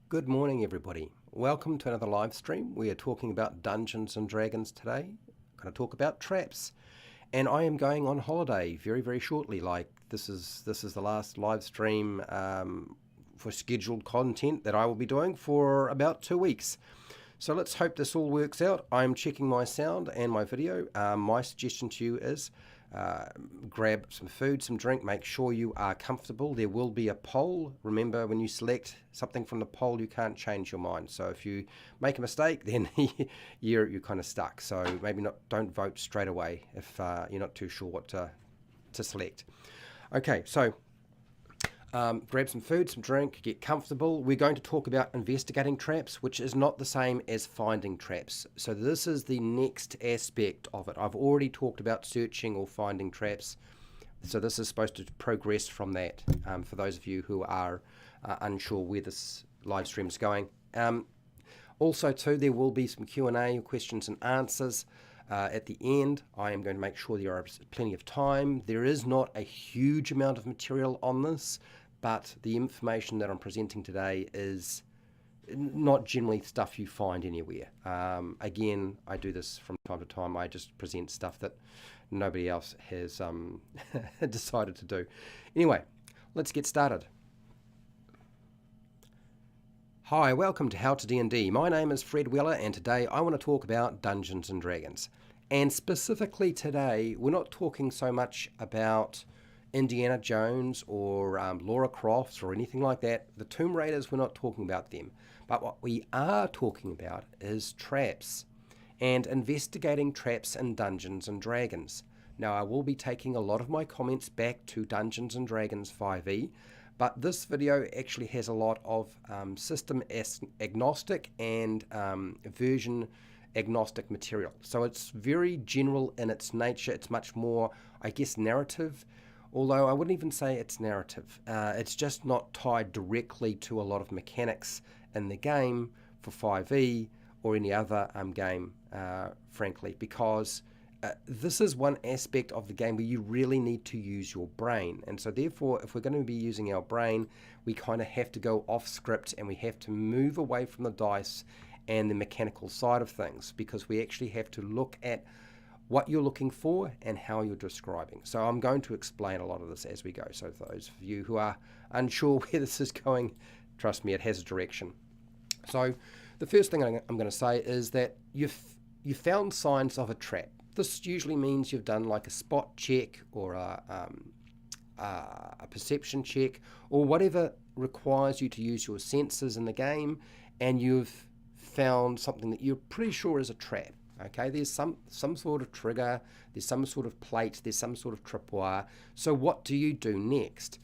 Good morning, everybody. Welcome to another live stream. We are talking about Dungeons and Dragons today. I'm going to talk about traps, and I am going on holiday very, very shortly. Like this is the last live stream for scheduled content that I will be doing for about 2 weeks. So let's hope this all works out. I'm checking my sound and my video. My suggestion to you is grab some food, some drink, make sure you are comfortable. There will be a poll. Remember, when you select something from the poll, you can't change your mind. So if you make a mistake, then you're kind of stuck. So maybe don't vote straight away if you're not too sure what to select. Okay, so grab some food, some drink, get comfortable. We're going to talk about investigating traps, which is not the same as finding traps. So this is the next aspect of it. I've already talked about searching or finding traps. So this is supposed to progress from that for those of you who are unsure where this live stream is going. Also, too, there will be some Q&A, questions and answers. At the end, I am going to make sure there is plenty of time. There is not a huge amount of material on this, but the information that I'm presenting today is not generally stuff you find anywhere. Again, I do this from time to time. I just present stuff that nobody else has decided to do. Anyway, let's get started. Hi, welcome to How to D&D. My name is Fred Weller, and today I want to talk about Dungeons and Dragons. And specifically today, we're not talking so much about Indiana Jones or Lara Croft or anything like that. The Tomb Raiders, we're not talking about them. But what we are talking about is traps and investigating traps in Dungeons and Dragons. Now, I will be taking a lot of my comments back to Dungeons and Dragons 5e, but this video actually has a lot of system agnostic and version agnostic material. So it's very general in its nature. It's much more, I guess, narrative, although I wouldn't even say it's narrative. It's just not tied directly to a lot of mechanics in the game for 5e or any other game, frankly, because this is one aspect of the game where you really need to use your brain. And so therefore, if we're going to be using our brain, we kind of have to go off script and we have to move away from the dice and the mechanical side of things, because we actually have to look at what you're looking for and how you're describing. So I'm going to explain a lot of this as we go. So for those of you who are unsure where this is going, trust me, it has a direction. So the first thing I'm going to say is that you found signs of a trap. This usually means you've done like a spot check or a perception check or whatever requires you to use your senses in the game, and you've found something that you're pretty sure is a trap. Okay, there's some sort of trigger, there's some sort of plate, there's some sort of tripwire. So what do you do next?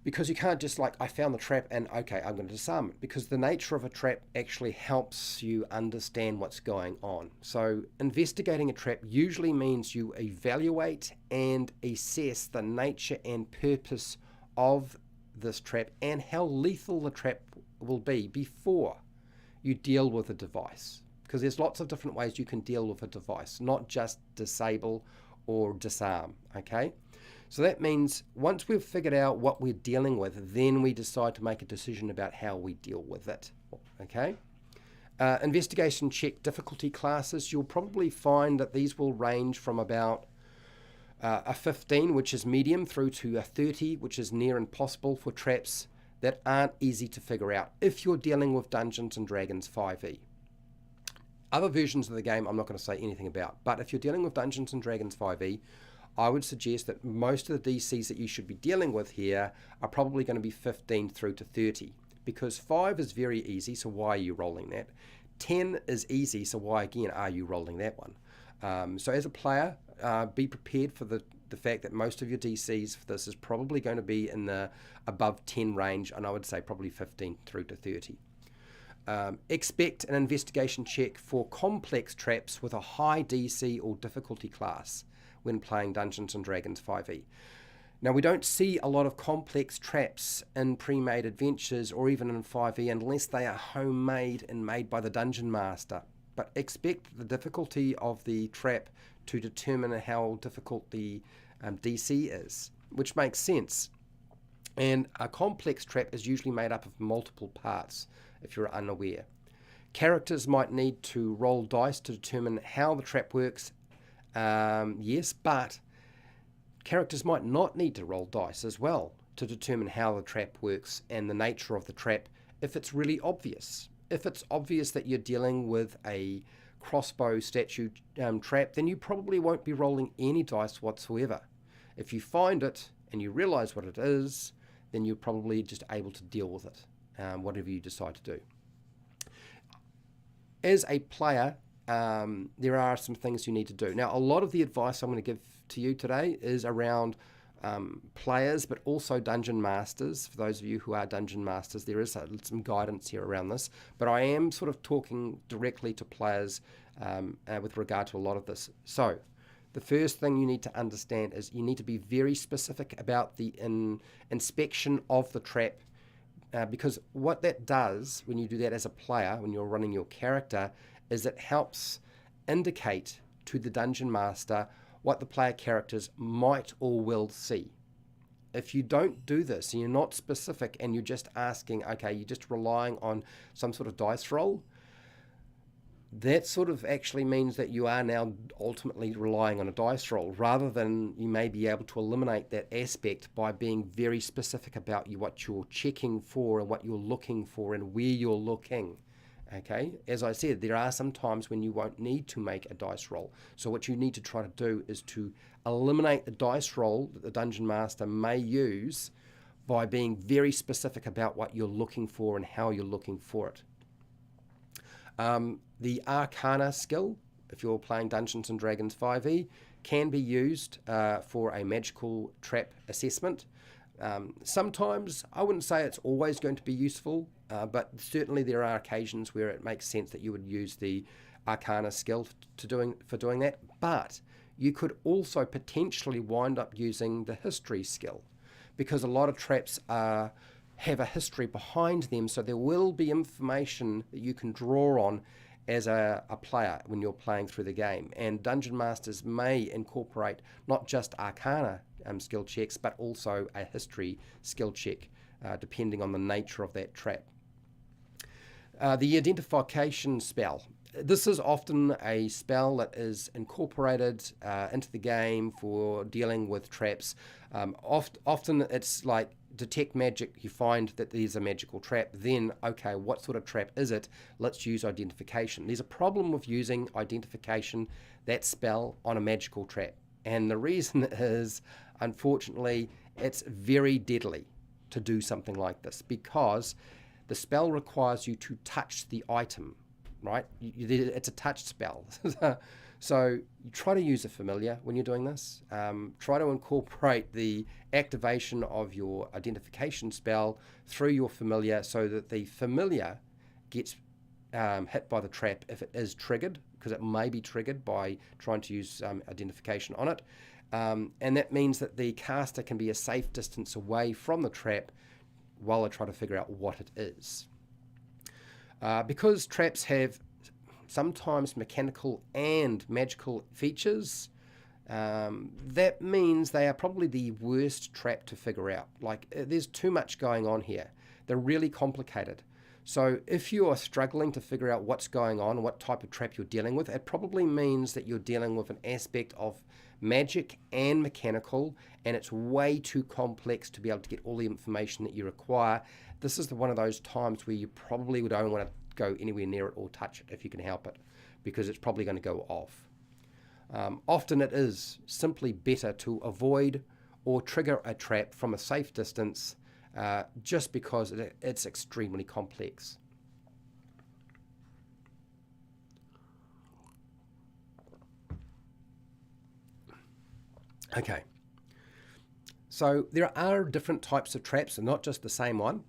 Because you can't just like, I found the trap and okay, I'm going to disarm it, because the nature of a trap actually helps you understand what's going on. So investigating a trap usually means you evaluate and assess the nature and purpose of this trap and how lethal the trap will be before you deal with a device. Because there's lots of different ways you can deal with a device, not just disable or disarm, okay? So that means once we've figured out what we're dealing with, then we decide to make a decision about how we deal with it, okay? Investigation check difficulty classes, you'll probably find that these will range from about a 15, which is medium, through to a 30, which is near impossible for traps that aren't easy to figure out if you're dealing with Dungeons and Dragons 5e. Other versions of the game I'm not going to say anything about, but if you're dealing with Dungeons and Dragons 5e, I would suggest that most of the DCs that you should be dealing with here are probably going to be 15 through to 30, because 5 is very easy, so why are you rolling that? 10 is easy, so why again are you rolling that one? So as a player, be prepared for the fact that most of your DCs for this is probably going to be in the above 10 range, and I would say probably 15 through to 30. Expect an investigation check for complex traps with a high DC or difficulty class when playing Dungeons and Dragons 5e. Now, we don't see a lot of complex traps in pre-made adventures or even in 5e unless they are homemade and made by the Dungeon Master. But expect the difficulty of the trap to determine how difficult the DC is, which makes sense. And a complex trap is usually made up of multiple parts, if you're unaware. Characters might need to roll dice to determine how the trap works, yes, but characters might not need to roll dice as well to determine how the trap works and the nature of the trap if it's really obvious. If it's obvious that you're dealing with a crossbow statue trap, then you probably won't be rolling any dice whatsoever. If you find it and you realize what it is, then you're probably just able to deal with it, whatever you decide to do. As a player, there are some things you need to do. Now, a lot of the advice I'm going to give to you today is around players, but also dungeon masters. For those of you who are dungeon masters, there is some guidance here around this, but I am sort of talking directly to players with regard to a lot of this. So, the first thing you need to understand is you need to be very specific about the inspection of the trap, because what that does when you do that as a player, when you're running your character, is it helps indicate to the dungeon master what the player characters might or will see. If you don't do this and you're not specific and you're just asking, okay, you're just relying on some sort of dice roll, that sort of actually means that you are now ultimately relying on a dice roll, rather than you may be able to eliminate that aspect by being very specific about what you're checking for and what you're looking for and where you're looking. Okay, as I said, there are some times when you won't need to make a dice roll. So what you need to try to do is to eliminate the dice roll that the dungeon master may use by being very specific about what you're looking for and how you're looking for it. The arcana skill, if you're playing Dungeons & Dragons 5e, can be used for a magical trap assessment. Sometimes, I wouldn't say it's always going to be useful, but certainly there are occasions where it makes sense that you would use the arcana skill for doing that. But you could also potentially wind up using the history skill, because a lot of traps have a history behind them, so there will be information that you can draw on as a player when you're playing through the game. And dungeon masters may incorporate not just arcana skill checks, but also a history skill check, depending on the nature of that trap. The identification spell. This is often a spell that is incorporated into the game for dealing with traps. Often it's like detect magic. You find that there's a magical trap, then okay, what sort of trap is it? Let's use identification. There's a problem with using identification, that spell, on a magical trap, and the reason is, unfortunately, it's very deadly to do something like this, because the spell requires you to touch the item, right? It's a touch spell. So you try to use a familiar when you're doing this. Try to incorporate the activation of your identification spell through your familiar, so that the familiar gets hit by the trap if it is triggered, because it may be triggered by trying to use identification on it. And that means that the caster can be a safe distance away from the trap while they try to figure out what it is. Because traps have sometimes mechanical and magical features, that means they are probably the worst trap to figure out. Like, there's too much going on here. They're really complicated. So if you are struggling to figure out what's going on, what type of trap you're dealing with, it probably means that you're dealing with an aspect of magic and mechanical, and it's way too complex to be able to get all the information that you require. This is one of those times where you probably don't want to go anywhere near it or touch it if you can help it, because it's probably going to go off. Often it is simply better to avoid or trigger a trap from a safe distance, just because it's extremely complex. Okay, so there are different types of traps, and not just the same one.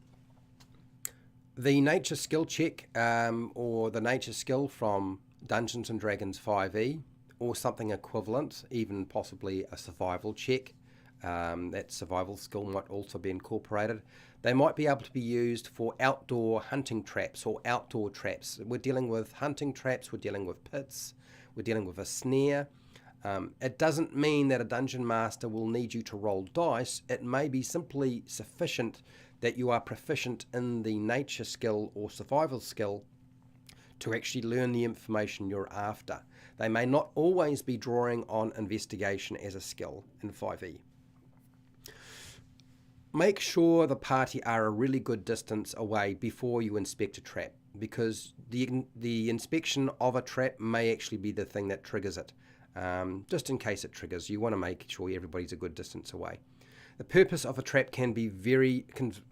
The nature skill check, or the nature skill from Dungeons & Dragons 5e, or something equivalent, even possibly a survival check. That survival skill might also be incorporated. They might be able to be used for outdoor hunting traps or outdoor traps. We're dealing with hunting traps, we're dealing with pits, we're dealing with a snare. It doesn't mean that a dungeon master will need you to roll dice. It may be simply sufficient that you are proficient in the nature skill or survival skill to actually learn the information you're after. They may not always be drawing on investigation as a skill in 5e. Make sure the party are a really good distance away before you inspect a trap, because the inspection of a trap may actually be the thing that triggers it. Just in case it triggers, you want to make sure everybody's a good distance away. The purpose of a trap can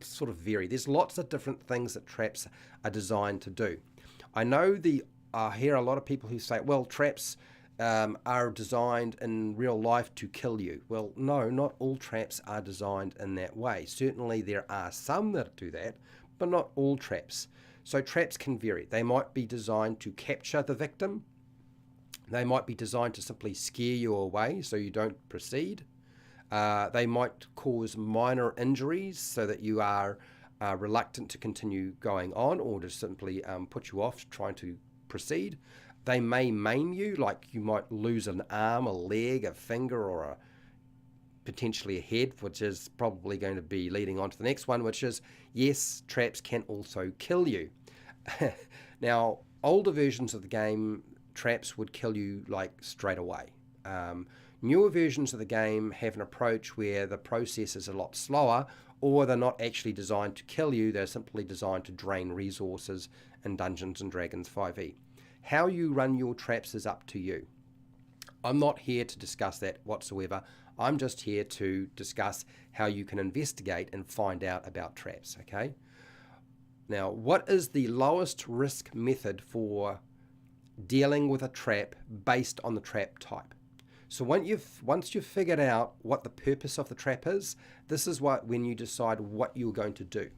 sort of vary. There's lots of different things that traps are designed to do. I know I hear a lot of people who say, well, traps are designed in real life to kill you. Well, no, not all traps are designed in that way. Certainly there are some that do that, but not all traps. So traps can vary. They might be designed to capture the victim. They might be designed to simply scare you away so you don't proceed. They might cause minor injuries so that you are reluctant to continue going on, or to simply put you off trying to proceed. They may maim you, like you might lose an arm, a leg, a finger, or potentially a head, which is probably going to be leading on to the next one, which is, yes, traps can also kill you. Now, older versions of the game, traps would kill you like straight away. Newer versions of the game have an approach where the process is a lot slower, or they're not actually designed to kill you, they're simply designed to drain resources in Dungeons & Dragons 5e. How you run your traps is up to you. I'm not here to discuss that whatsoever. I'm just here to discuss how you can investigate and find out about traps, okay? Now, what is the lowest risk method for dealing with a trap based on the trap type? So once you've figured out what the purpose of the trap is, this is when you decide what you're going to do,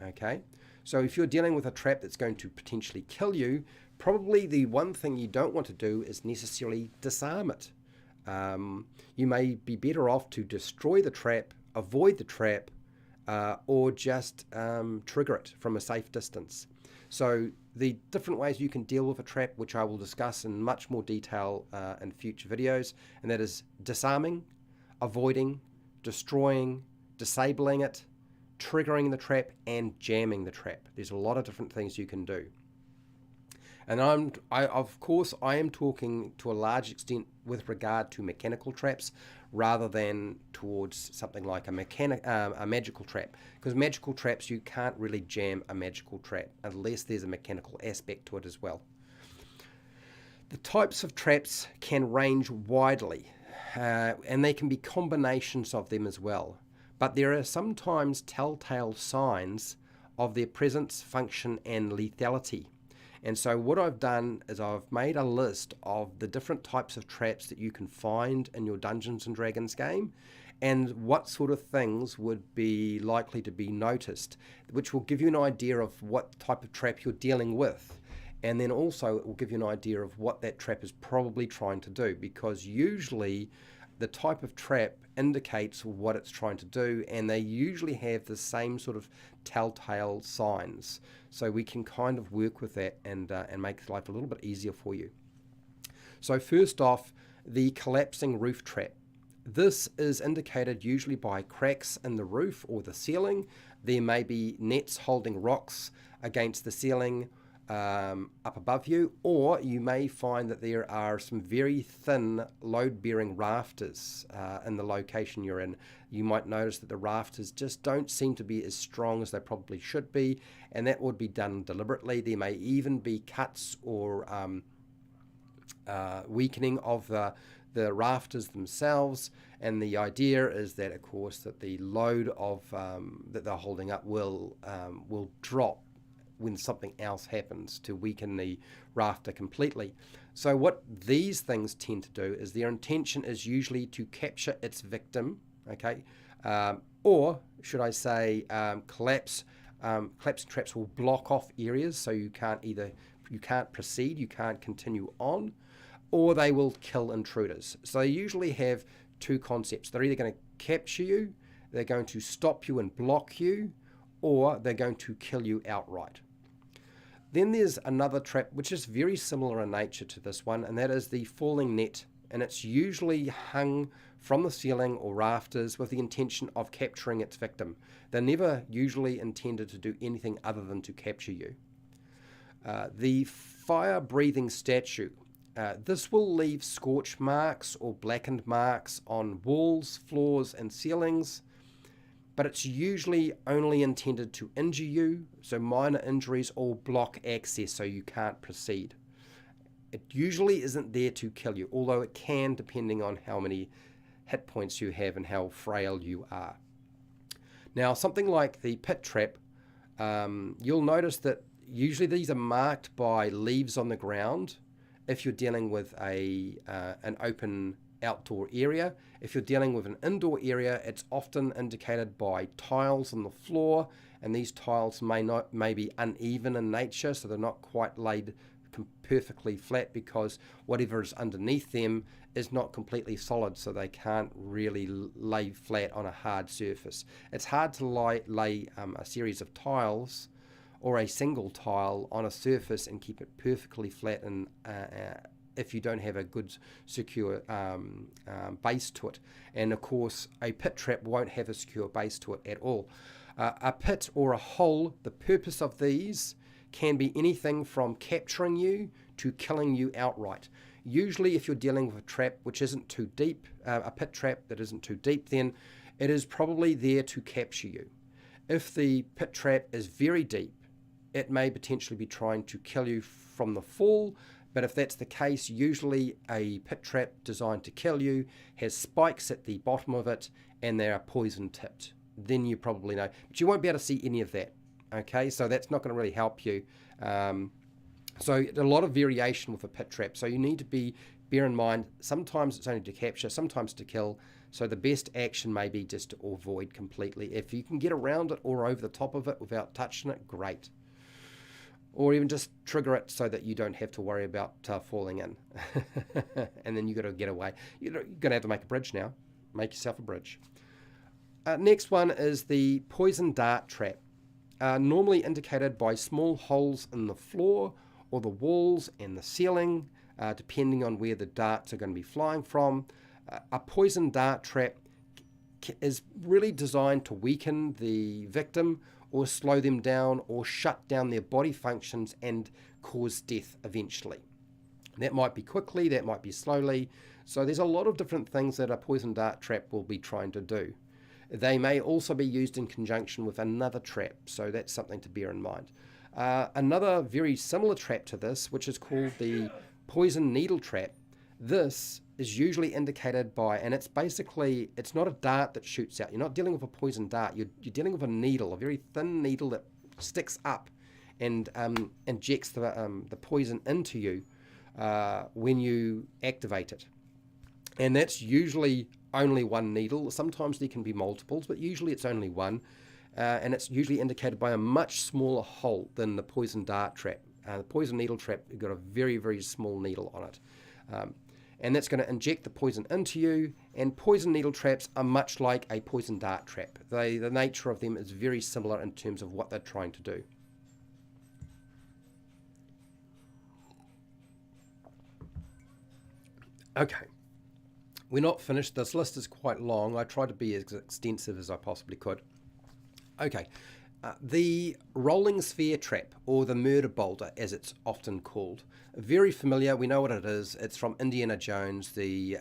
okay? So if you're dealing with a trap that's going to potentially kill you, probably the one thing you don't want to do is necessarily disarm it. You may be better off to destroy the trap, avoid the trap, or just trigger it from a safe distance. So the different ways you can deal with a trap, which I will discuss in much more detail in future videos, and that is disarming, avoiding, destroying, disabling it, triggering the trap, and jamming the trap. There's a lot of different things you can do. And of course, I am talking to a large extent with regard to mechanical traps rather than towards something like a magical trap. Because magical traps, you can't really jam a magical trap unless there's a mechanical aspect to it as well. The types of traps can range widely, and they can be combinations of them as well. But there are sometimes telltale signs of their presence, function, and lethality. And so what I've done is I've made a list of the different types of traps that you can find in your Dungeons & Dragons game, and what sort of things would be likely to be noticed, which will give you an idea of what type of trap you're dealing with. And then also it will give you an idea of what that trap is probably trying to do, because usually the type of trap indicates what it's trying to do, and they usually have the same sort of telltale signs. So we can kind of work with that and make life a little bit easier for you. So first off, the collapsing roof trap. This is indicated usually by cracks in the roof or the ceiling. There may be nets holding rocks against the ceiling up above you, or you may find that there are some very thin load-bearing rafters in the location you're in. You might notice that the rafters just don't seem to be as strong as they probably should be, and that would be done deliberately. There may even be cuts or weakening of the rafters themselves, and the idea is that, of course, that the load of that they're holding up will drop when something else happens to weaken the rafter completely. So what these things tend to do is their intention is usually to capture its victim, okay, or should I say collapse. Collapsing traps will block off areas, so you can't proceed, you can't continue on, or they will kill intruders. So they usually have two concepts. They're either going to capture you, they're going to stop you and block you, or they're going to kill you outright. Then there's another trap which is very similar in nature to this one, and that is the falling net and it's usually hung from the ceiling or rafters with the intention of capturing its victim. They're never usually intended to do anything other than to capture you. The fire-breathing statue. This will leave scorch marks or blackened marks on walls, floors, and ceilings, but it's usually only intended to injure you, so minor injuries, or block access so you can't proceed. It usually isn't there to kill you, although it can, depending on how many hit points you have and how frail you are. Now, something like the pit trap, you'll notice that usually these are marked by leaves on the ground if you're dealing with an open outdoor area. If you're dealing with an indoor area, it's often indicated by tiles on the floor, and these tiles may be uneven in nature, so they're not quite laid perfectly flat because whatever is underneath them is not completely solid, so they can't really lay flat on a hard surface. It's hard to lay a series of tiles or a single tile on a surface and keep it perfectly flat, and if you don't have a good secure base to it. And of course, a pit trap won't have a secure base to it at all. A pit or a hole, the purpose of these can be anything from capturing you to killing you outright. Usually if you're dealing with a trap which isn't too deep, a pit trap that isn't too deep, then it is probably there to capture you. If the pit trap is very deep, it may potentially be trying to kill you from the fall, but if that's the case, usually a pit trap designed to kill you has spikes at the bottom of it and they are poison tipped. Then you probably know, but you won't be able to see any of that. Okay, so that's not going to really help you. So a lot of variation with a pit trap. So you need to bear in mind, sometimes it's only to capture, sometimes to kill. So the best action may be just to avoid completely. If you can get around it or over the top of it without touching it, great. Or even just trigger it so that you don't have to worry about falling in. And then you've got to get away. You're going to have to make a bridge now. Make yourself a bridge. Next one is the poison dart trap. Normally indicated by small holes in the floor or the walls and the ceiling, depending on where the darts are going to be flying from. A poison dart trap is really designed to weaken the victim or slow them down or shut down their body functions and cause death eventually. That might be quickly, that might be slowly. So there's a lot of different things that a poison dart trap will be trying to do. They may also be used in conjunction with another trap, so that's something to bear in mind. Another very similar trap to this, which is called the poison needle trap. This is usually indicated by, and it's not a dart that shoots out. You're not dealing with a poison dart. You're dealing with a needle, a very thin needle that sticks up and injects the poison into you when you activate it. And that's usually only one needle. Sometimes there can be multiples, but usually it's only one. And it's usually indicated by a much smaller hole than the poison dart trap. The poison needle trap, you've got a very, very small needle on it. And that's going to inject the poison into you. And poison needle traps are much like a poison dart trap. The nature of them is very similar in terms of what they're trying to do. Okay. We're not finished. This list is quite long. I tried to be as extensive as I possibly could. Okay. The rolling sphere trap, or the murder boulder as it's often called. Very familiar. We know what it is. It's from Indiana Jones, the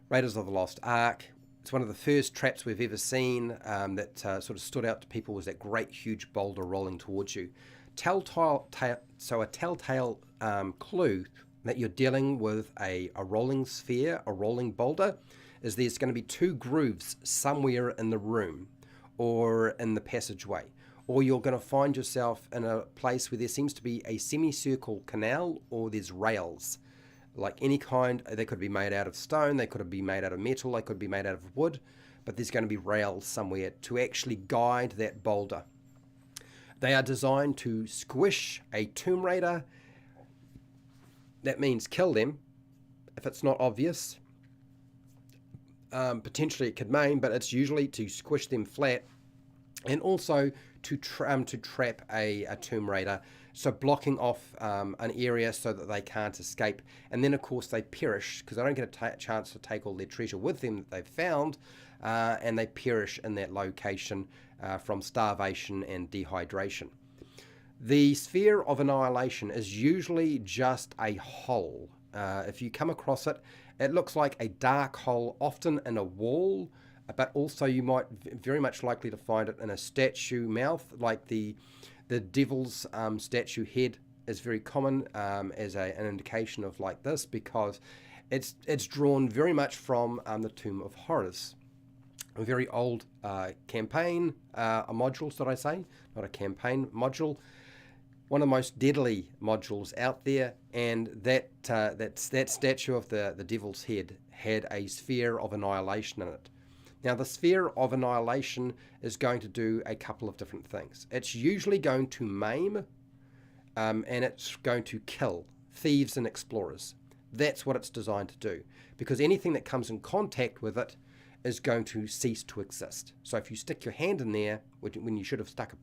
Raiders of the Lost Ark. It's one of the first traps we've ever seen that sort of stood out to people, was that great huge boulder rolling towards you. So a telltale clue that you're dealing with a rolling sphere, a rolling boulder, is there's going to be two grooves somewhere in the room or in the passageway, or you're going to find yourself in a place where there seems to be a semicircle canal, or there's rails, like any kind. They could be made out of stone, they could be made out of metal, they could be made out of wood, but there's going to be rails somewhere to actually guide that boulder. They are designed to squish a Tomb Raider. That means kill them, if it's not obvious. Potentially it could maim, but it's usually to squish them flat and also to trap a Tomb Raider, so blocking off an area so that they can't escape. And then, of course, they perish because they don't get a chance to take all their treasure with them that they've found, and they perish in that location from starvation and dehydration. The sphere of annihilation is usually just a hole. If you come across it, it looks like a dark hole, often in a wall, but also you might very much likely to find it in a statue mouth, like the devil's statue head is very common as an indication of like this, because it's drawn very much from the Tomb of Horrors, a very old campaign, a module, should I say, not a campaign module. One of the most deadly modules out there, and that statue of the devil's head had a sphere of annihilation in it. Now, the sphere of annihilation is going to do a couple of different things. It's usually going to maim, and it's going to kill thieves and explorers. That's what it's designed to do, because anything that comes in contact with it is going to cease to exist. So if you stick your hand in there, when you should have stuck a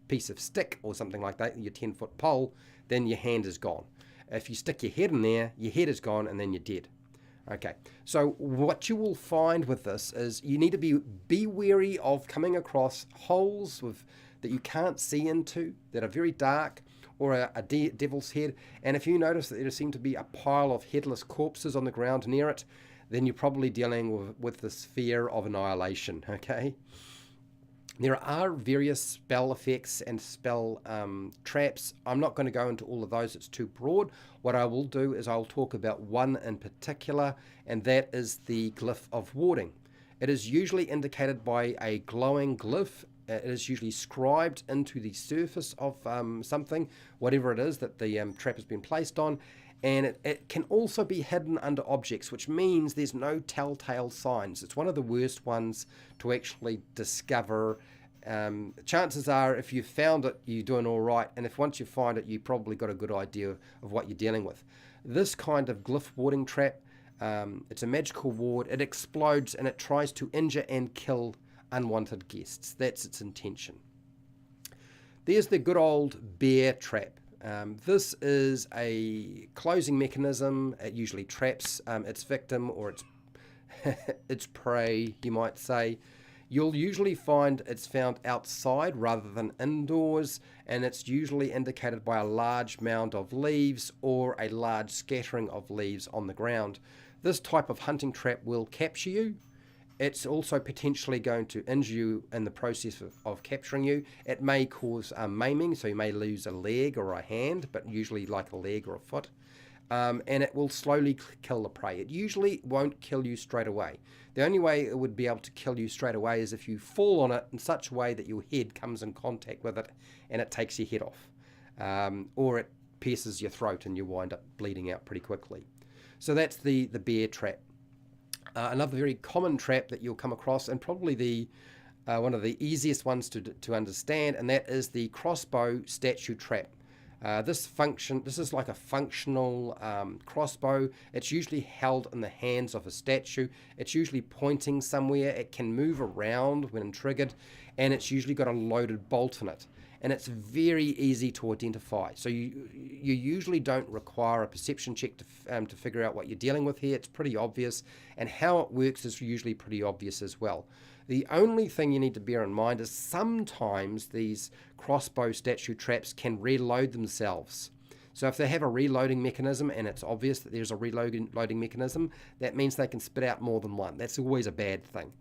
piece of stick or something like that, your 10-foot pole, then your hand is gone. If you stick your head in there, your head is gone, and then you're dead. Okay, so what you will find with this is you need to be wary of coming across holes that you can't see into, that are very dark, or a devil's head. And if you notice that there seem to be a pile of headless corpses on the ground near it, then you're probably dealing with the sphere of annihilation, okay? There are various spell effects and spell traps. I'm not going to go into all of those, it's too broad. What I will do is I'll talk about one in particular, and that is the glyph of warding. It is usually indicated by a glowing glyph. It is usually scribed into the surface of something, whatever it is that the trap has been placed on. And it can also be hidden under objects, which means there's no telltale signs. It's one of the worst ones to actually discover. Chances are, if you found it, you're doing all right. And if once you find it, you probably got a good idea of what you're dealing with. This kind of glyph warding trap, it's a magical ward. It explodes and it tries to injure and kill unwanted guests. That's its intention. There's the good old bear trap. This is a closing mechanism. It usually traps its victim or its prey, you might say. You'll usually find it's found outside rather than indoors, and it's usually indicated by a large mound of leaves or a large scattering of leaves on the ground. This type of hunting trap will capture you. It's also potentially going to injure you in the process of capturing you. It may cause maiming, so you may lose a leg or a hand, but usually like a leg or a foot. And it will slowly kill the prey. It usually won't kill you straight away. The only way it would be able to kill you straight away is if you fall on it in such a way that your head comes in contact with it and it takes your head off. Or it pierces your throat and you wind up bleeding out pretty quickly. So that's the bear trap. Another very common trap that you'll come across, and probably one of the easiest ones to understand, and that is the crossbow statue trap. This is like a functional crossbow. It's usually held in the hands of a statue. It's usually pointing somewhere. It can move around when triggered, and it's usually got a loaded bolt in it. And it's very easy to identify. So you usually don't require a perception check to figure out what you're dealing with here. It's pretty obvious, and how it works is usually pretty obvious as well. The only thing you need to bear in mind is sometimes these crossbow statue traps can reload themselves. So if they have a reloading mechanism and it's obvious that there's a reloading mechanism, that means they can spit out more than one. That's always a bad thing.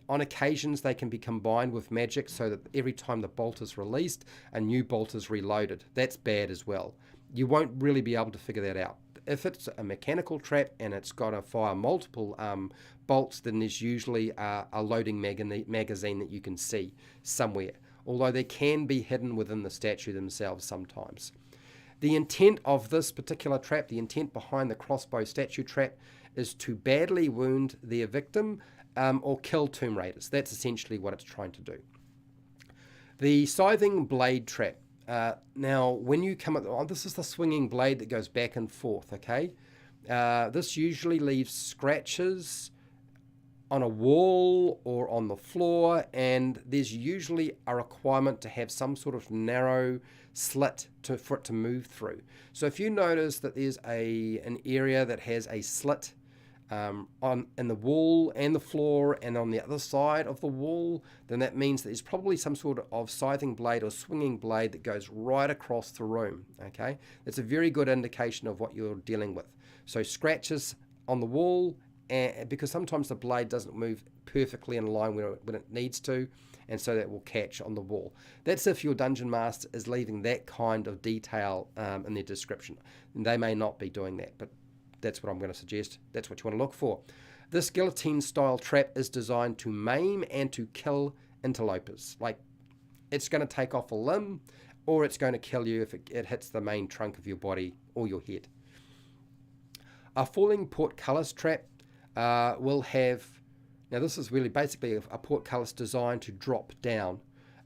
On occasions, they can be combined with magic so that every time the bolt is released, a new bolt is reloaded. That's bad as well. You won't really be able to figure that out. If it's a mechanical trap and it's got to fire multiple bolts, then there's usually a loading magazine that you can see somewhere, although they can be hidden within the statue themselves sometimes. The intent of this particular trap, the intent behind the crossbow statue trap, is to badly wound their victim or kill Tomb Raiders. That's essentially what it's trying to do. The scything blade trap. Now, when you come up, this is the swinging blade that goes back and forth, okay? This usually leaves scratches on a wall or on the floor, and there's usually a requirement to have some sort of narrow slit for it to move through. So if you notice that there's an area that has a slit in the wall and the floor and on the other side of the wall, then that means that there's probably some sort of scything blade or swinging blade that goes right across the room. Okay, that's a very good indication of what you're dealing with. So scratches on the wall, because sometimes the blade doesn't move perfectly in line when it needs to, and so that will catch on the wall. That's if your dungeon master is leaving that kind of detail in their description. And they may not be doing that, but that's what I'm going to suggest. That's what you want to look for. This guillotine style trap is designed to maim and to kill interlopers. Like, it's going to take off a limb, or it's going to kill you if it hits the main trunk of your body or your head. A falling portcullis trap will have, now this is really basically a portcullis designed to drop down.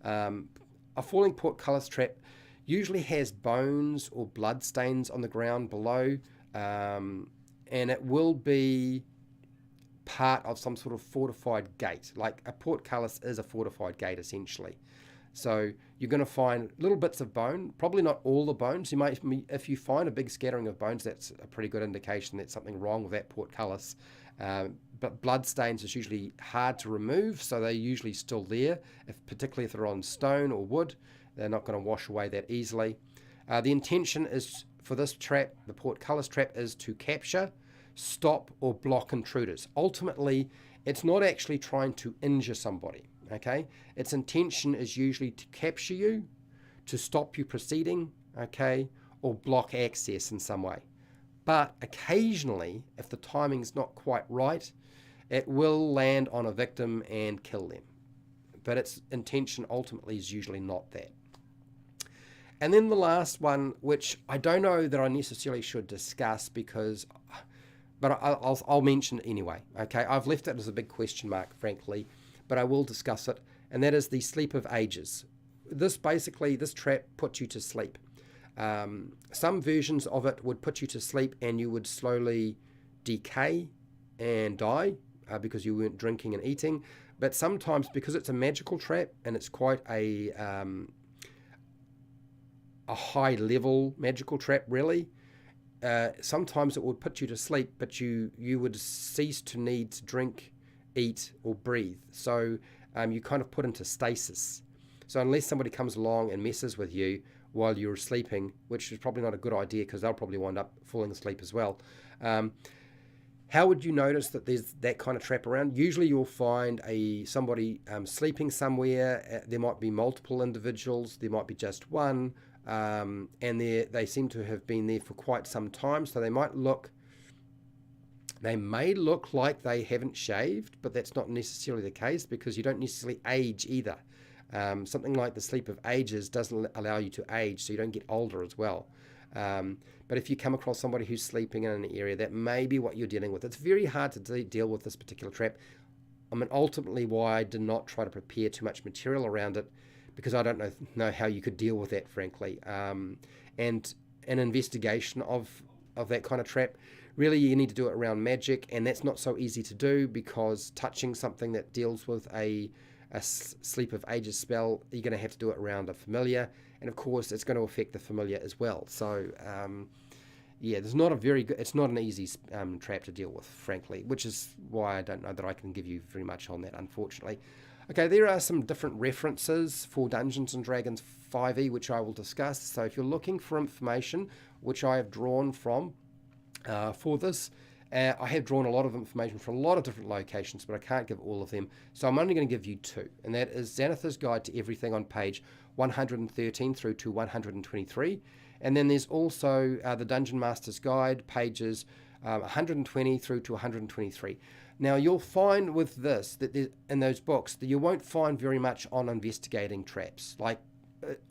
A falling portcullis trap usually has bones or blood stains on the ground below, and it will be part of some sort of fortified gate. Like, a portcullis is a fortified gate essentially. So you're going to find little bits of bone, probably not all the bones. You might, if you find a big scattering of bones, that's a pretty good indication that something wrong with that portcullis. But blood stains is usually hard to remove, so they're usually still there, particularly if they're on stone or wood. They're not going to wash away that easily. The intention is for this trap, the portcullis trap, is to capture, stop, or block intruders. Ultimately, it's not actually trying to injure somebody. Okay, its intention is usually to capture you, to stop you proceeding, okay, or block access in some way. But occasionally, if the timing's not quite right, it will land on a victim and kill them. But its intention ultimately is usually not that. And then the last one, which I don't know that I necessarily should discuss but I'll mention it anyway. Okay, I've left it as a big question mark, frankly, but I will discuss it, and that is the sleep of ages. This trap puts you to sleep. Some versions of it would put you to sleep and you would slowly decay and die because you weren't drinking and eating. But sometimes, because it's a magical trap and it's quite a high level magical trap really, sometimes it would put you to sleep, but you would cease to need to drink, eat, or breathe. So you kind of put into stasis. So unless somebody comes along and messes with you while you're sleeping, which is probably not a good idea because they'll probably wind up falling asleep as well. How would you notice that there's that kind of trap around? Usually you'll find somebody sleeping somewhere. There might be multiple individuals. There might be just one. And they seem to have been there for quite some time. So they may look like they haven't shaved, but that's not necessarily the case because you don't necessarily age either. Something like the sleep of ages doesn't allow you to age, so you don't get older as well. But if you come across somebody who's sleeping in an area, that may be what you're dealing with. It's very hard to deal with this particular trap. I mean, ultimately why I did not try to prepare too much material around it, because I don't know how you could deal with that, frankly. And an investigation of that kind of trap, really you need to do it around magic, and that's not so easy to do because touching something that deals with a sleep of ages spell, you're going to have to do it around a familiar, and of course it's going to affect the familiar as well. So there's not it's not an easy trap to deal with, frankly, which is why I don't know that I can give you very much on that, unfortunately. Okay, there are some different references for Dungeons & Dragons 5e, which I will discuss. So if you're looking for information, which I have drawn from for this, I have drawn a lot of information from a lot of different locations, but I can't give all of them. So I'm only going to give you two, and that is Xanathar's Guide to Everything on page 113 through to 123. And then there's also the Dungeon Master's Guide, pages 120 through to 123. Now, you'll find with this, that in those books, that you won't find very much on investigating traps, like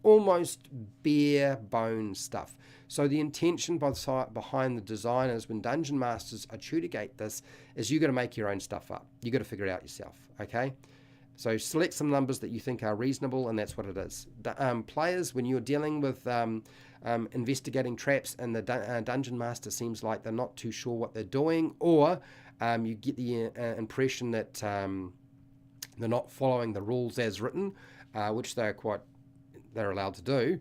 almost bare bone stuff. So the intention behind the designers, when Dungeon Masters adjudicate this, is you've got to make your own stuff up. You've got to figure it out yourself, okay? So select some numbers that you think are reasonable, and that's what it is. Players, when you're dealing with investigating traps and the Dungeon Master seems like they're not too sure what they're doing, or you get the impression that they're not following the rules as written, which they're allowed to do,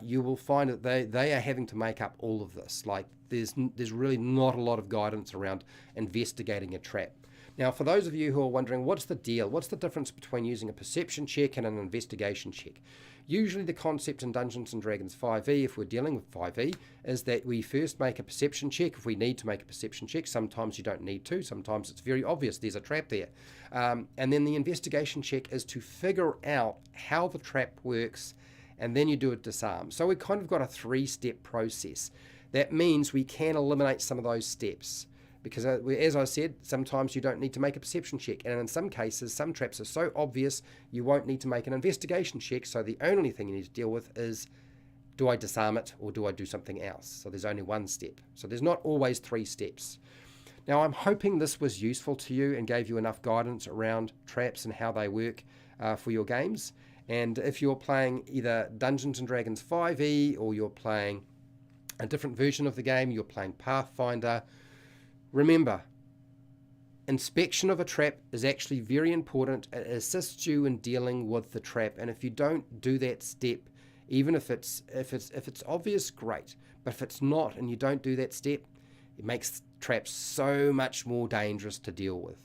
you will find that they are having to make up all of this. Like there's really not a lot of guidance around investigating a trap. Now, for those of you who are wondering, what's the deal? What's the difference between using a perception check and an investigation check? Usually the concept in Dungeons & Dragons 5e, if we're dealing with 5e, is that we first make a perception check if we need to make a perception check. Sometimes you don't need to. Sometimes it's very obvious there's a trap there. And then the investigation check is to figure out how the trap works, and then you do a disarm. So we've kind of got a 3-step process. That means we can eliminate some of those steps. Because as I said, sometimes you don't need to make a perception check. And in some cases, some traps are so obvious, you won't need to make an investigation check. So the only thing you need to deal with is, do I disarm it or do I do something else? So there's only one step. So there's not always 3 steps. Now, I'm hoping this was useful to you and gave you enough guidance around traps and how they work for your games. And if you're playing either Dungeons & Dragons 5e or you're playing a different version of the game, you're playing Pathfinder, remember, inspection of a trap is actually very important. It assists you in dealing with the trap, and if you don't do that step, even if it's obvious, great. But if it's not, and you don't do that step, it makes traps so much more dangerous to deal with.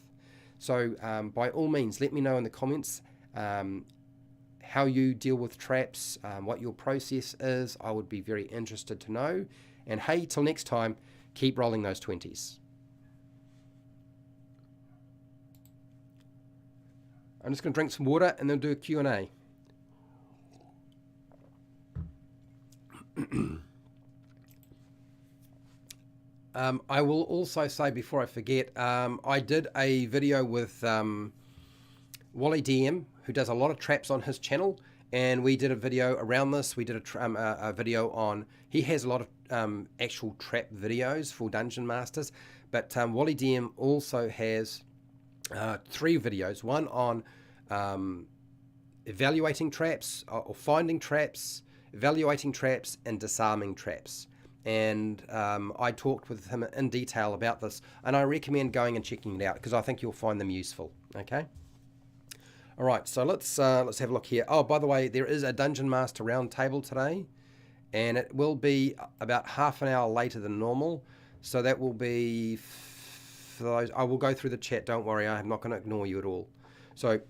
So by all means, let me know in the comments how you deal with traps, what your process is. I would be very interested to know. And hey, till next time, keep rolling those 20s. I'm just going to drink some water and then do a Q&A. I will also say before I forget, I did a video with Wally DM, who does a lot of traps on his channel, and we did a video around this. We did a video on, he has a lot of actual trap videos for Dungeon Masters, but Wally DM also has 3 videos, one on evaluating traps or finding traps, evaluating traps, and disarming traps. And I talked with him in detail about this, and I recommend going and checking it out because I think you'll find them useful. Okay. All right, so let's have a look here. Oh, by the way, there is a Dungeon Master Roundtable today, and it will be about half an hour later than normal. So that will be for those. I will go through the chat. Don't worry, I'm not going to ignore you at all. So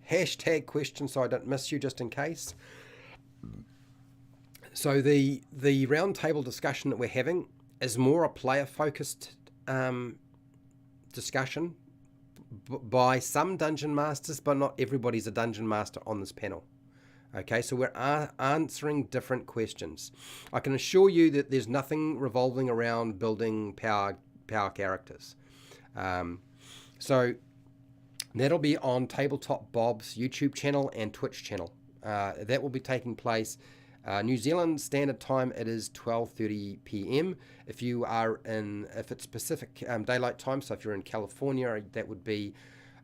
hashtag question so I don't miss you, just in case. So the roundtable discussion that we're having is more a player-focused discussion by some Dungeon Masters, but not everybody's a Dungeon Master on this panel. Okay, so we're answering different questions. I can assure you that there's nothing revolving around building power characters. So that'll be on Tabletop Bob's YouTube channel and Twitch channel. That will be taking place New Zealand Standard Time. It is 12:30 p.m. If it's Pacific Daylight Time, so if you're in California, that would be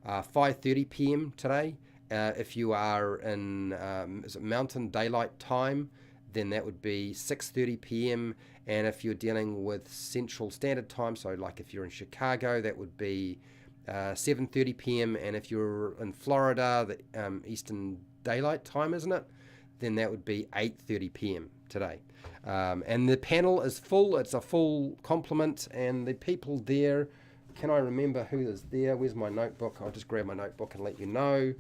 5:30 p.m. today. If you are in Mountain Daylight Time, then that would be 6:30 p.m. And if you're dealing with Central Standard Time, so like if you're in Chicago, that would be 7:30 p.m. And if you're in Florida, the Eastern Daylight Time, isn't it? Then that would be 8:30 p.m. today. And the panel is full. It's a full complement, and the people there, can I remember who is there? Where's my notebook? I'll just grab my notebook and let you know.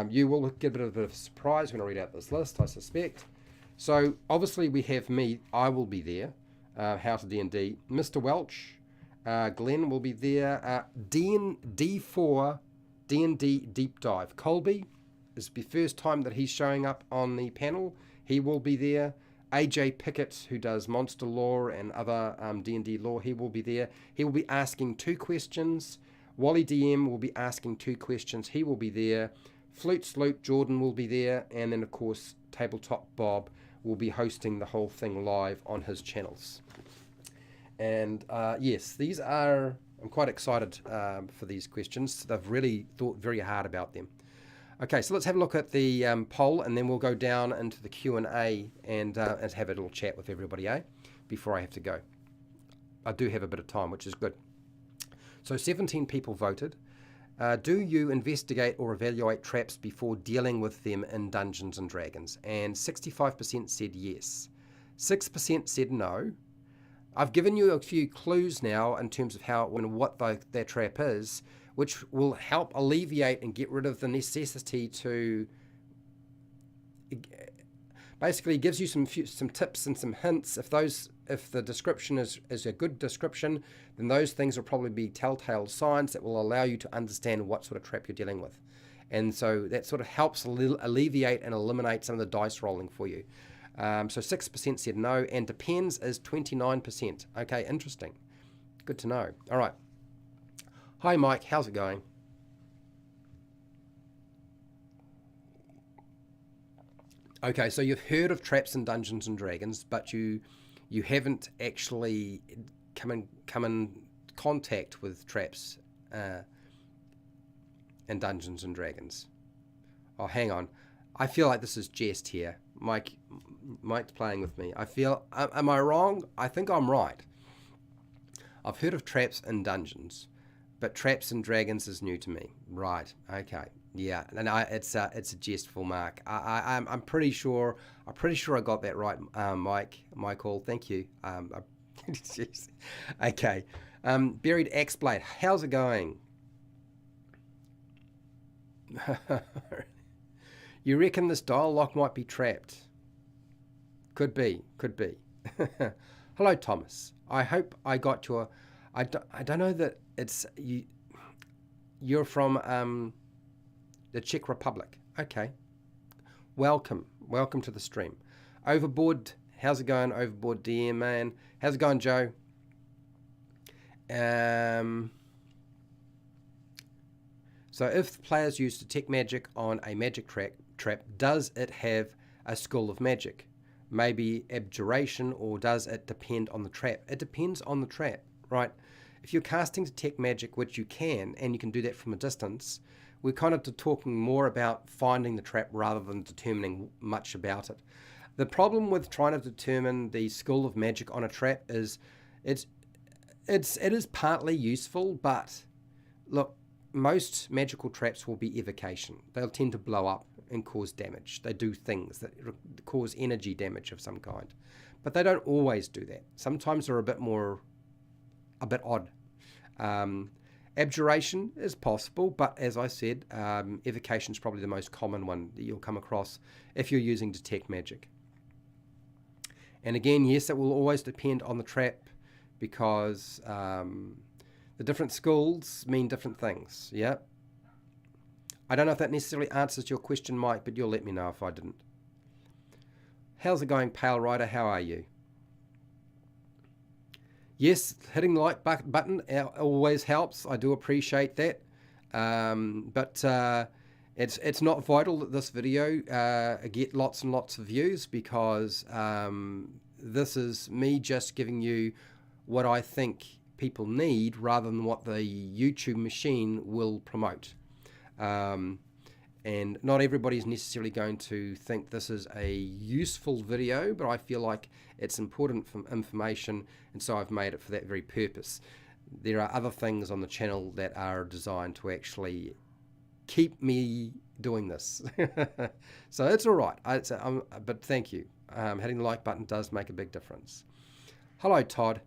You will get a bit of a surprise when I read out this list, I suspect. So obviously we have me. I will be there. How to D&D. Mr. Welch, Glenn will be there. D4 D&D Deep Dive. Colby, it's the first time that he's showing up on the panel. He will be there. AJ Pickett, who does Monster Lore and other D&D lore, he will be there. He will be asking 2 questions. Wally DM will be asking 2 questions. He will be there. Flute Sloop Jordan will be there. And then, of course, Tabletop Bob will be hosting the whole thing live on his channels. And yes, I'm quite excited for these questions. They've really thought very hard about them. Okay, so let's have a look at the poll, and then we'll go down into the Q&A and have a little chat with everybody, before I have to go. I do have a bit of time, which is good. So 17 people voted. Do you investigate or evaluate traps before dealing with them in Dungeons and Dragons? And 65% said yes. 6% said no. I've given you a few clues now in terms of how and what their trap is, which will help alleviate and get rid of the necessity to. Basically, gives you some tips and some hints. If the description is a good description, then those things will probably be telltale signs that will allow you to understand what sort of trap you're dealing with. And so that sort of helps alleviate and eliminate some of the dice rolling for you. So 6% said no, and depends is 29%. Okay, interesting. Good to know. All right. Hi, Mike. How's it going? Okay, so you've heard of traps in Dungeons and Dragons, but you haven't actually come in contact with traps in Dungeons and Dragons. Oh, hang on. I feel like this is jest here. Mike's playing with me. I feel, am I wrong? I think I'm right. I've heard of traps in dungeons, but traps in dragons is new to me. Right. Okay. Yeah. And it's a jestful mark. I'm pretty sure I got that right, Michael. Thank you. Okay. Buried Axe Blade. How's it going? You reckon this dial lock might be trapped? Could be. Hello, Thomas. I hope I got your. I don't know that it's you. You're from the Czech Republic. Okay. Welcome to the stream. Overboard. How's it going, Overboard DM man? How's it going, Joe? So if players use detect magic on a magic trap, does it have a school of magic? Maybe abjuration, or does it depend on the trap? It depends on the trap, right? If you're casting detect magic, which you can, and you can do that from a distance, we're kind of talking more about finding the trap rather than determining much about it. The problem with trying to determine the school of magic on a trap is it is partly useful, but look, most magical traps will be evocation. They'll tend to blow up and cause damage. They do things that cause energy damage of some kind, but they don't always do that. Sometimes they're a bit odd. Abjuration is possible, but as I said, evocation is probably the most common one that you'll come across if you're using detect magic. And again, yes, it will always depend on the trap, because the different schools mean different things. Yeah. I don't know if that necessarily answers your question, Mike, but you'll let me know if I didn't. How's it going, Pale Rider? How are you? Yes, hitting the like button always helps. I do appreciate that. But it's not vital that this video get lots and lots of views, because this is me just giving you what I think people need rather than what the YouTube machine will promote. And not everybody's necessarily going to think this is a useful video, but I feel like it's important information, and so I've made it for that very purpose. There are other things on the channel that are designed to actually keep me doing this. So it's all right. But thank you. Hitting the like button does make a big difference. Hello, Todd.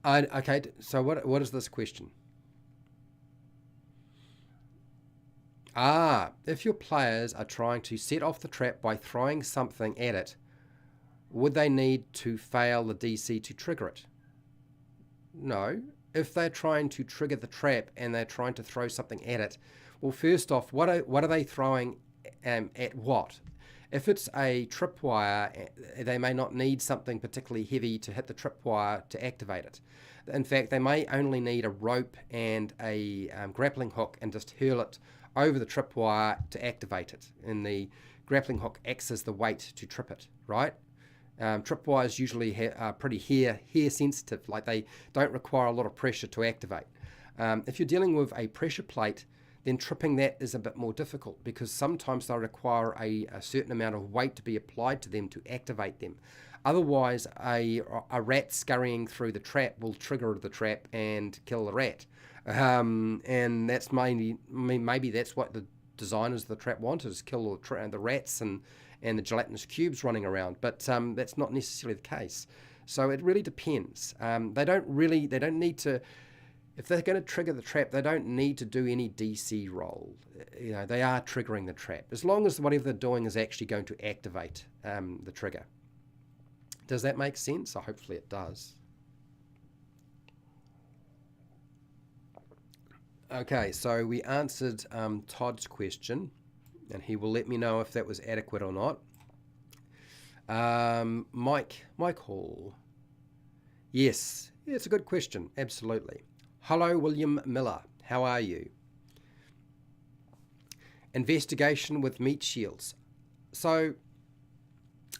Okay, so what is this question? If your players are trying to set off the trap by throwing something at it, would they need to fail the DC to trigger it? No. If they're trying to trigger the trap and they're trying to throw something at it, well, first off, what are they throwing at what? If it's a tripwire, they may not need something particularly heavy to hit the tripwire to activate it. In fact, they may only need a rope and a grappling hook and just hurl it over the tripwire to activate it. And the grappling hook acts as the weight to trip it, right? Tripwires usually are pretty hair sensitive, like they don't require a lot of pressure to activate. If you're dealing with a pressure plate, then tripping that is a bit more difficult, because sometimes they require a certain amount of weight to be applied to them to activate them. Otherwise, a rat scurrying through the trap will trigger the trap and kill the rat. And that's maybe that's what the designers of the trap want, is kill the rats and the gelatinous cubes running around. But that's not necessarily the case. So it really depends. They don't need to. If they're going to trigger the trap, they don't need to do any DC roll. They are triggering the trap, as long as whatever they're doing is actually going to activate the trigger. Does that make sense? Hopefully it does. Okay, so we answered Todd's question, and he will let me know if that was adequate or not. Mike Hall. Yes, it's a good question, absolutely. Hello, William Miller. How are you? Investigation with meat shields. So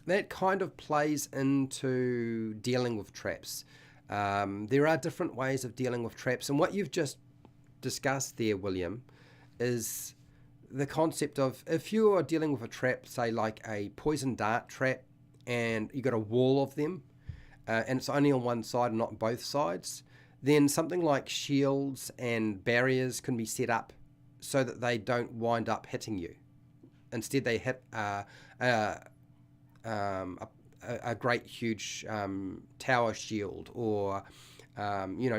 that kind of plays into dealing with traps. There are different ways of dealing with traps, and what you've just discussed there, William, is the concept of, if you are dealing with a trap, say like a poison dart trap, and you've got a wall of them, and it's only on one side and not on both sides, then something like shields and barriers can be set up so that they don't wind up hitting you. Instead, they hit a great huge tower shield, or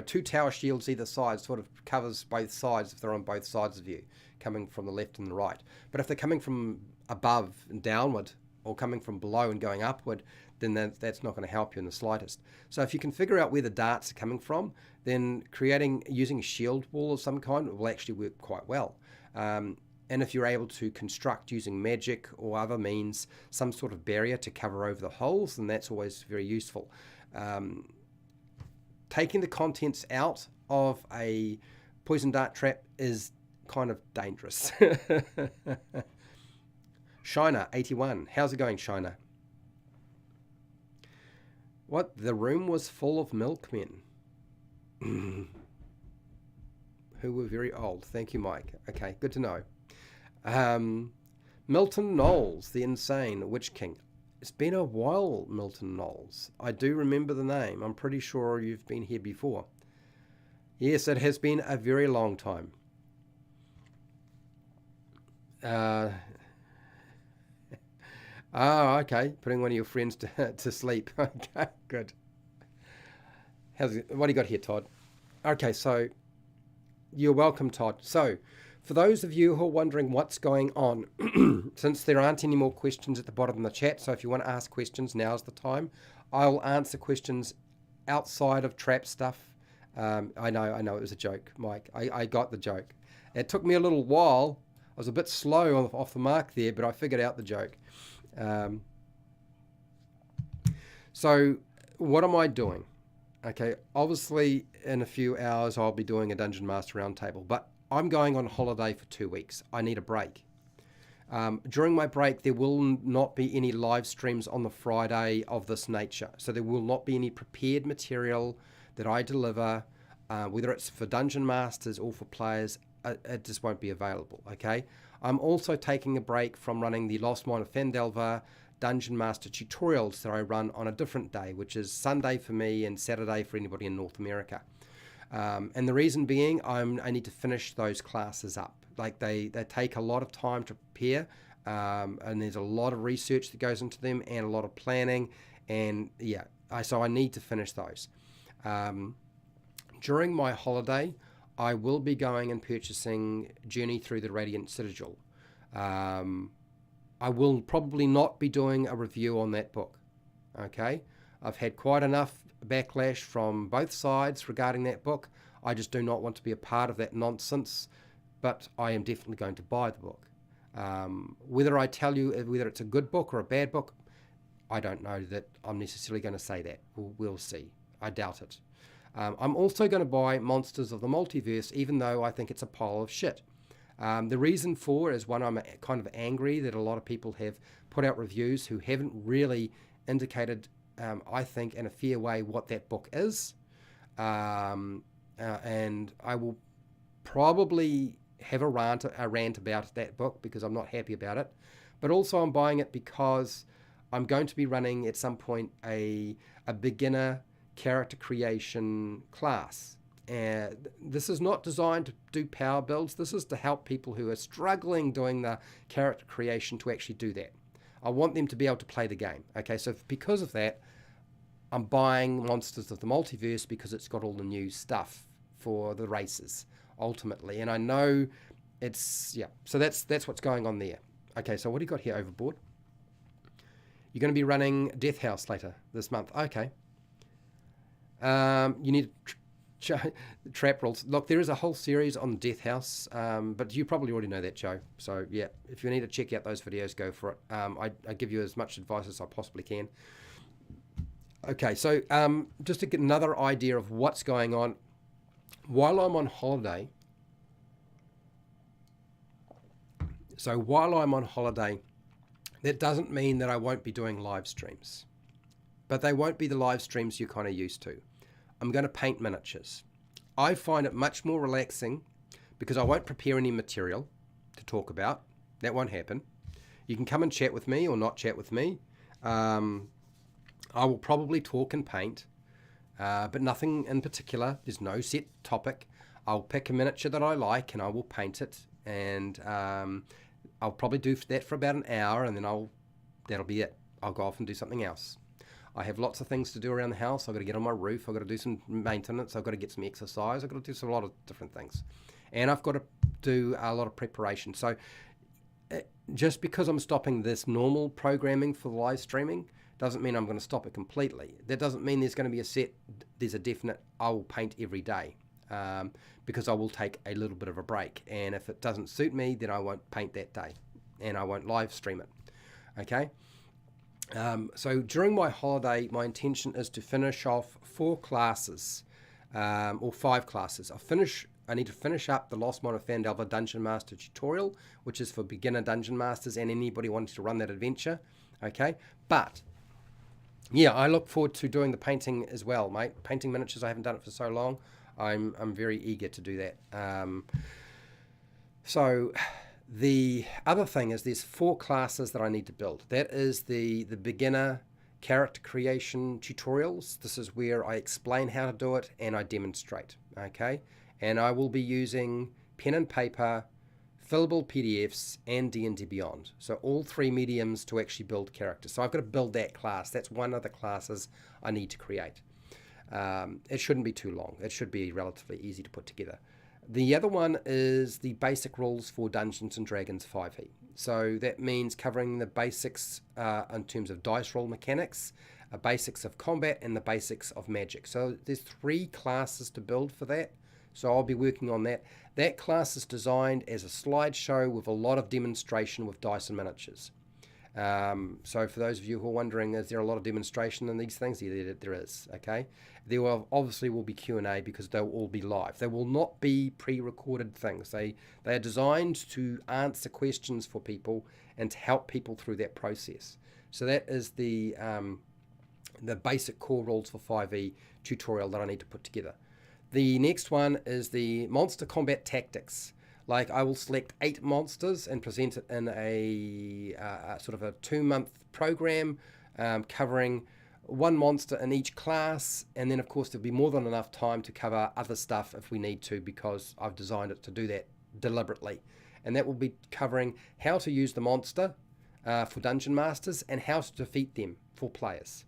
two tower shields either side, sort of covers both sides if they're on both sides of you, coming from the left and the right. But if they're coming from above and downward, or coming from below and going upward, then that's not going to help you in the slightest. So if you can figure out where the darts are coming from, then using a shield wall of some kind will actually work quite well. And if you're able to construct, using magic or other means, some sort of barrier to cover over the holes, then that's always very useful. Taking the contents out of a poison dart trap is kind of dangerous. Shiner 81. How's it going, Shiner? What? The room was full of milkmen who were very old. Thank you, Mike. Okay, good to know. Milton Knowles, the insane Witch King. It's been a while, Milton Knowles. I do remember the name. I'm pretty sure you've been here before. Yes, it has been a very long time. Okay. Putting one of your friends to sleep. Okay, good. What do you got here, Todd? Okay, so you're welcome, Todd. So, for those of you who are wondering what's going on, since there aren't any more questions at the bottom of the chat, so if you want to ask questions, now's the time. I'll answer questions outside of trap stuff. I know it was a joke, Mike. I got the joke. It took me a little while. I was a bit slow off the mark there, but I figured out the joke. So what am I doing? Okay, obviously in a few hours I'll be doing a Dungeon Master Roundtable, but I'm going on holiday for 2 weeks. I need a break. During my break, there will not be any live streams on the Friday of this nature. So there will not be any prepared material that I deliver, whether it's for Dungeon Masters or for players. It just won't be available, okay? I'm also taking a break from running the Lost Mine of Phandelver Dungeon Master tutorials that I run on a different day, which is Sunday for me and Saturday for anybody in North America. And the reason being, I need to finish those classes up. Like they take a lot of time to prepare, and there's a lot of research that goes into them and a lot of planning, and yeah, so I need to finish those. During my holiday, I will be going and purchasing Journey Through the Radiant Citadel. I will probably not be doing a review on that book. Okay, I've had quite enough backlash from both sides regarding that book. I just do not want to be a part of that nonsense, but I am definitely going to buy the book. Whether I tell you whether it's a good book or a bad book, I don't know that I'm necessarily going to say that. We'll see. I doubt it. I'm also going to buy Monsters of the Multiverse, even though I think it's a pile of shit. The reason for is, one, I'm kind of angry that a lot of people have put out reviews who haven't really indicated, I think, in a fair way what that book is. And I will probably have a rant about that book because I'm not happy about it. But also I'm buying it because I'm going to be running at some point a beginner character creation class. And this is not designed to do power builds. This is to help people who are struggling doing the character creation to actually do that. I want them to be able to play the game. Okay, so because of that, I'm buying Monsters of the Multiverse because it's got all the new stuff for the races, ultimately. And I know it's, yeah, so that's what's going on there. Okay, so what do you got here, Overboard? You're going to be running Death House later this month. Okay. You need trap rules. Look, there is a whole series on Death House, but you probably already know that, Joe. So, yeah, if you need to check out those videos, go for it. I give you as much advice as I possibly can. Okay, so just to get another idea of what's going on, while I'm on holiday, that doesn't mean that I won't be doing live streams, but they won't be the live streams you're kind of used to. I'm going to paint miniatures. I find it much more relaxing because I won't prepare any material to talk about. That won't happen. You can come and chat with me or not chat with me. I will probably talk and paint, but nothing in particular. There's no set topic. I'll pick a miniature that I like and I will paint it, and I'll probably do that for about an hour, and then that'll be it. I'll go off and do something else. I have lots of things to do around the house. I've got to get on my roof. I've got to do some maintenance. I've got to get some exercise. I've got to do a lot of different things. And I've got to do a lot of preparation. So just because I'm stopping this normal programming for live streaming doesn't mean I'm going to stop it completely. That doesn't mean there's going to be there's a definite, I will paint every day, because I will take a little bit of a break. And if it doesn't suit me, then I won't paint that day and I won't live stream it. Okay? So during my holiday, my intention is to finish off 4 classes, or 5 classes. I need to finish up the Lost Mine of Phandelver Dungeon Master tutorial, which is for beginner Dungeon Masters and anybody wanting to run that adventure. Okay, but yeah, I look forward to doing the painting as well, mate. Painting miniatures, I haven't done it for so long. I'm very eager to do that. So the other thing is there's 4 classes that I need to build. That is the beginner character creation tutorials. This is where I explain how to do it and I demonstrate. Okay, and I will be using pen and paper, fillable PDFs, and D&D Beyond. So all 3 mediums to actually build characters. So I've got to build that class. That's one of the classes I need to create. It shouldn't be too long. It should be relatively easy to put together. The other one is the basic rules for Dungeons & Dragons 5e. So that means covering the basics in terms of dice roll mechanics, basics of combat, and the basics of magic. So there's 3 classes to build for that. So I'll be working on that. That class is designed as a slideshow with a lot of demonstration with dice and miniatures. So for those of you who are wondering, is there a lot of demonstration in these things? Yeah, there is. Okay, there will obviously be Q&A because they'll all be live. They will not be pre-recorded things. They are designed to answer questions for people and to help people through that process. So that is the basic core rules for 5e tutorial that I need to put together. The next one is the monster combat tactics. Like, I will select 8 monsters and present it in a sort of a 2-month program, covering 1 monster in each class, and then of course there'll be more than enough time to cover other stuff if we need to, because I've designed it to do that deliberately. And that will be covering how to use the monster for Dungeon Masters and how to defeat them for players.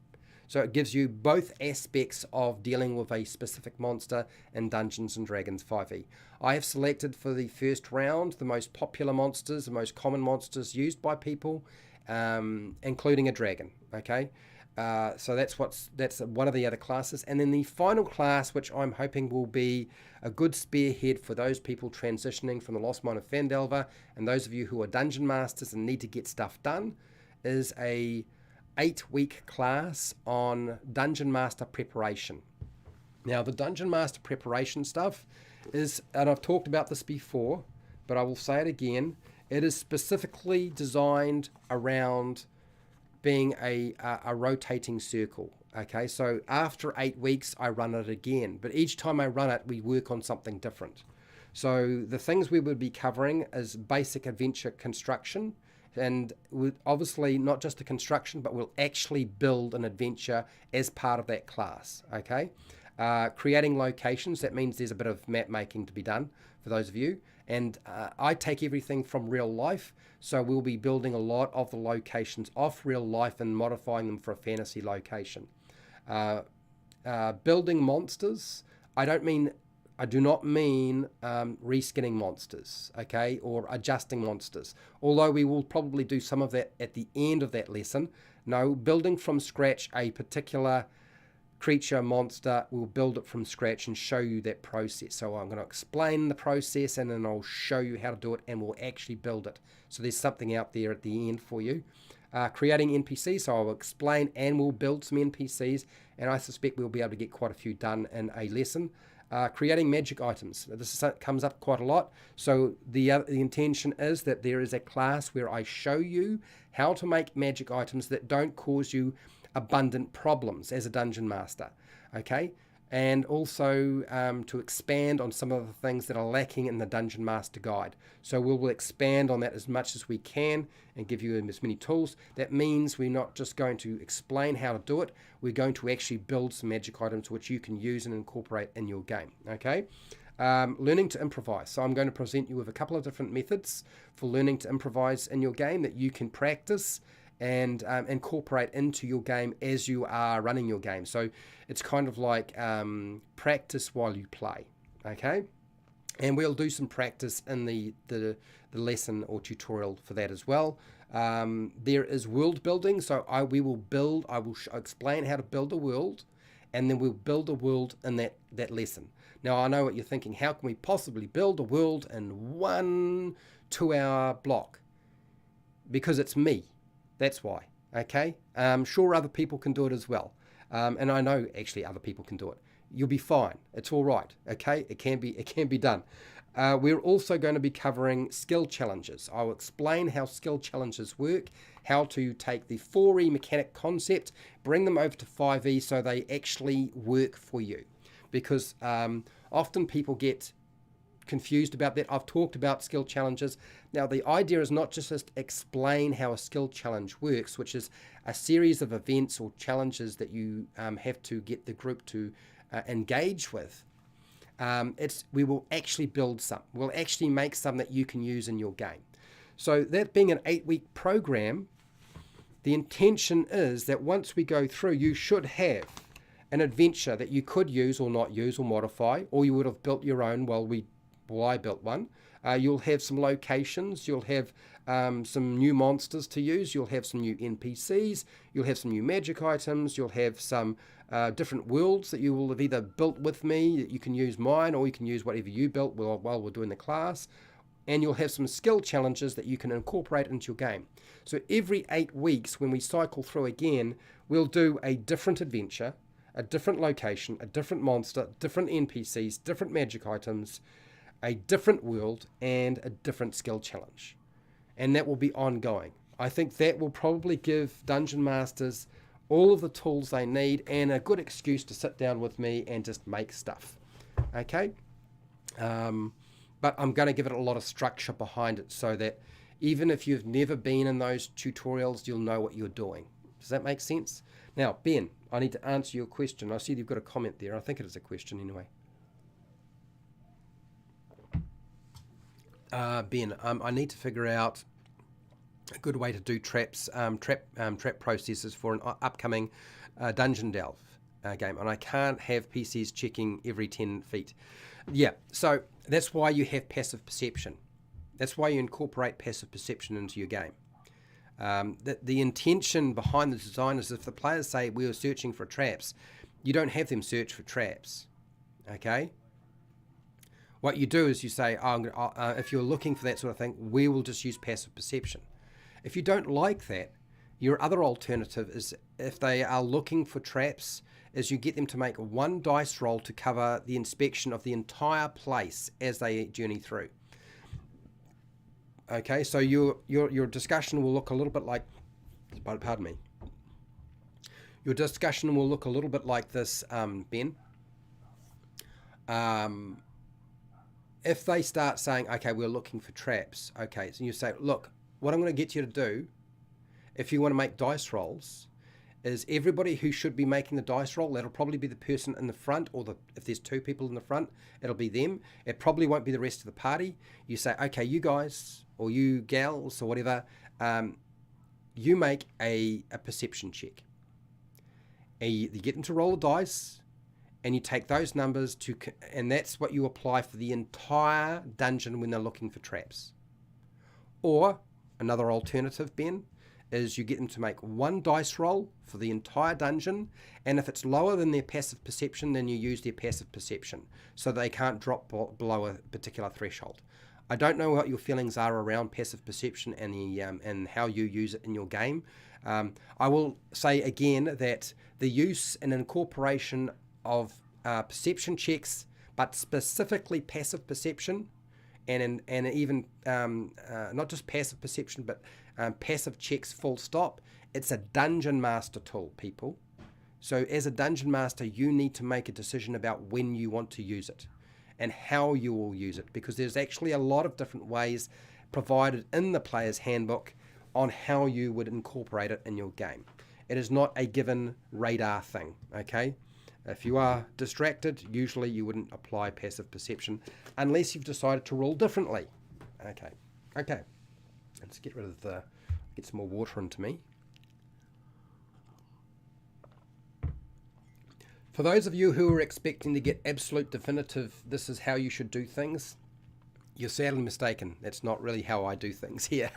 So it gives you both aspects of dealing with a specific monster in Dungeons & Dragons 5e. I have selected for the first round the most popular monsters, the most common monsters used by people, including a dragon. Okay, so that's one of the other classes. And then the final class, which I'm hoping will be a good spearhead for those people transitioning from the Lost Mine of Phandelver and those of you who are Dungeon Masters and need to get stuff done, is a 8-week class on Dungeon Master preparation. Now, the Dungeon Master preparation stuff is, and I've talked about this before, but I will say it again, it is specifically designed around being a rotating circle. Okay, so after 8 weeks, I run it again, but each time I run it, we work on something different. So the things we would be covering is basic adventure construction, and obviously not just the construction, but we'll actually build an adventure as part of that class, okay? Creating locations, that means there's a bit of map making to be done for those of you. And I take everything from real life, so we'll be building a lot of the locations off real life and modifying them for a fantasy location. Building monsters, I do not mean reskinning monsters, okay, or adjusting monsters, although we will probably do some of that at the end of that lesson. No, building from scratch a particular creature, monster, we'll build it from scratch and show you that process. So I'm going to explain the process and then I'll show you how to do it and we'll actually build it. So there's something out there at the end for you. Creating NPCs, so I'll explain and we'll build some NPCs, and I suspect we'll be able to get quite a few done in a lesson. Creating magic items. Comes up quite a lot. So the intention is that there is a class where I show you how to make magic items that don't cause you abundant problems as a dungeon master, okay? And also to expand on some of the things that are lacking in the Dungeon Master Guide. So we will expand on that as much as we can and give you as many tools. That means we're not just going to explain how to do it, we're going to actually build some magic items which you can use and incorporate in your game, okay? Learning to improvise. So I'm going to present you with a couple of different methods for learning to improvise in your game that you can practice and incorporate into your game as you are running your game. So it's kind of like practice while you play, okay? And we'll do some practice in the lesson or tutorial for that as well. There is world building, so I will explain how to build a world, and then we'll build a world in that lesson. Now I know what you're thinking, how can we possibly build a world in 1 2-hour block? Because it's me. That's why, okay? I'm sure other people can do it as well. And I know actually other people can do it. You'll be fine. It's all right, okay? It can be done. We're also going to be covering skill challenges. I'll explain how skill challenges work, how to take the 4E mechanic concept, bring them over to 5E so they actually work for you. Because often people get confused about that. I've talked about skill challenges. Now the idea is not just to explain how a skill challenge works, which is a series of events or challenges that you have to get the group to engage with. We will actually build some. We'll actually make some that you can use in your game. So that being an 8-week program, the intention is that once we go through, you should have an adventure that you could use or not use or modify, or you would have built your own while I built one. You'll have some locations, you'll have some new monsters to use, you'll have some new NPCs, you'll have some new magic items, you'll have some different worlds that you will have either built with me, that you can use mine, or you can use whatever you built while we're doing the class. And you'll have some skill challenges that you can incorporate into your game. So every 8 weeks, when we cycle through again, we'll do a different adventure, a different location, a different monster, different NPCs, different magic items, a different world, and a different skill challenge. And that will be ongoing. I think that will probably give Dungeon Masters all of the tools they need and a good excuse to sit down with me and just make stuff. Okay? But I'm going to give it a lot of structure behind it so that even if you've never been in those tutorials, you'll know what you're doing. Does that make sense? Now, Ben, I need to answer your question. I see you've got a comment there. I think it is a question anyway. Ben, I need to figure out a good way to do trap processes for an upcoming Dungeon Delve game, and I can't have PCs checking every 10 feet. Yeah, so that's why you have passive perception. That's why you incorporate passive perception into your game. The intention behind the design is if the players say we were searching for traps, you don't have them search for traps, okay? What you do is you say, if you're looking for that sort of thing, we will just use passive perception. If you don't like that, your other alternative is, if they are looking for traps, is you get them to make 1 dice roll to cover the inspection of the entire place as they journey through. Okay, so your discussion will look a little bit like, pardon me. Your discussion will look a little bit like this, Ben. if they start saying, okay, we're looking for traps, okay, so you say, look, what I'm going to get you to do, if you want to make dice rolls, is everybody who should be making the dice roll, that'll probably be the person in the front, or if there's two people in the front, it'll be them. It probably won't be the rest of the party. You say, okay, you guys, or you gals, or whatever, you make a perception check. And you get them to roll a dice, and you take those numbers and that's what you apply for the entire dungeon when they're looking for traps. Or another alternative, Ben, is you get them to make one dice roll for the entire dungeon, and if it's lower than their passive perception, then you use their passive perception, so they can't drop below a particular threshold. I don't know what your feelings are around passive perception and and how you use it in your game. I will say again that the use and incorporation of perception checks, but specifically passive perception, and even not just passive perception, but passive checks full stop. It's a dungeon master tool, people. So as a dungeon master, you need to make a decision about when you want to use it and how you will use it, because there's actually a lot of different ways provided in the player's handbook on how you would incorporate it in your game. It is not a given radar thing, okay? If you are distracted, usually you wouldn't apply passive perception unless you've decided to roll differently. Okay. Let's get rid of get some more water into me. For those of you who are expecting to get absolute definitive, this is how you should do things, you're sadly mistaken. That's not really how I do things here.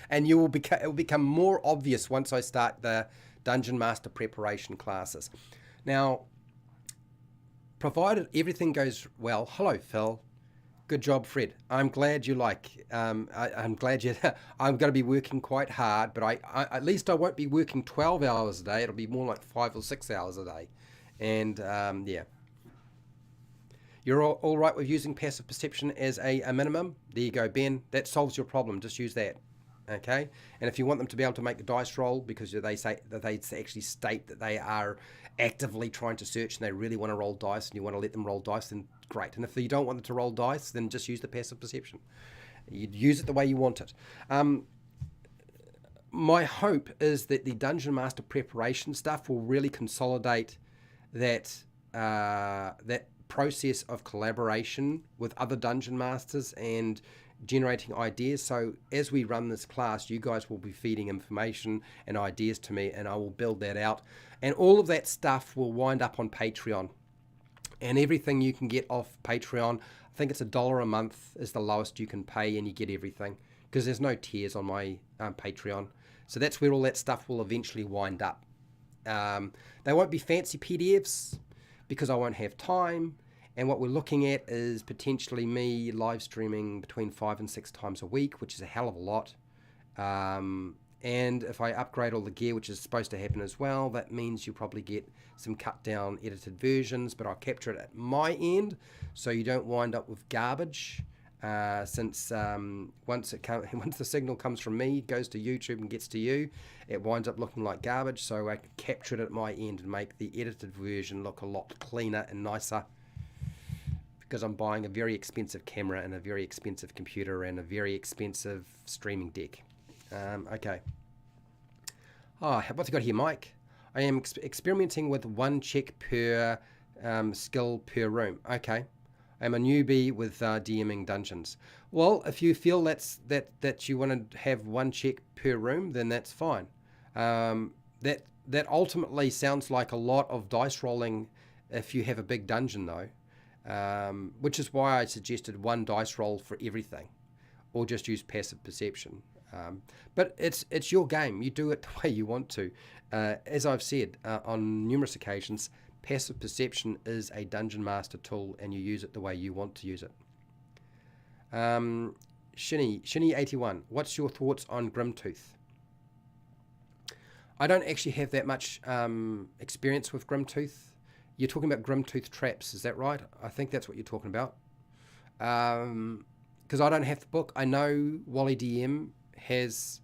And it will become more obvious once I start the Dungeon Master preparation classes. Now, provided everything goes well, hello Phil, good job Fred. I'm glad you like. I'm glad you. I'm going to be working quite hard, but I at least I won't be working 12 hours a day. It'll be more like 5 or 6 hours a day, and yeah. You're all right with using passive perception as a minimum? There you go, Ben. That solves your problem. Just use that. Okay? And if you want them to be able to make the dice roll, because they say that they actually state that they are actively trying to search and they really want to roll dice, and you want to let them roll dice, then great. And if you don't want them to roll dice, then just use the passive perception. You'd use it the way you want it. My hope is that the Dungeon Master preparation stuff will really consolidate that process of collaboration with other dungeon masters and generating ideas. So as we run this class, you guys will be feeding information and ideas to me, and I will build that out, and all of that stuff will wind up on Patreon, and everything you can get off Patreon, I think it's $1 a month is the lowest you can pay, and you get everything, because there's no tiers on my Patreon. So that's where all that stuff will eventually wind up. They won't be fancy PDFs, because I won't have time, and what we're looking at is potentially me live streaming between 5 and 6 times a week, which is a hell of a lot. And if I upgrade all the gear, which is supposed to happen as well, that means you'll probably get some cut down edited versions, but I'll capture it at my end, so you don't wind up with garbage. Since once the signal comes from me, goes to YouTube and gets to you, it winds up looking like garbage, so I can capture it at my end and make the edited version look a lot cleaner and nicer, because I'm buying a very expensive camera and a very expensive computer and a very expensive streaming deck. Okay. Oh, what's he got here, Mike? I am experimenting with 1 check per skill per room. Okay. I'm a newbie with DMing dungeons. Well, if you feel that you want to have 1 check per room, then that's fine. That ultimately sounds like a lot of dice rolling if you have a big dungeon, though, which is why I suggested 1 dice roll for everything, or just use passive perception. But it's your game. You do it the way you want to. As I've said on numerous occasions, passive perception is a dungeon master tool, and you use it the way you want to use it. Shinny81, what's your thoughts on Grimtooth? I don't actually have that much experience with Grimtooth. You're talking about Grimtooth traps, is that right? I think that's what you're talking about. Because I don't have the book. I know Wally DM has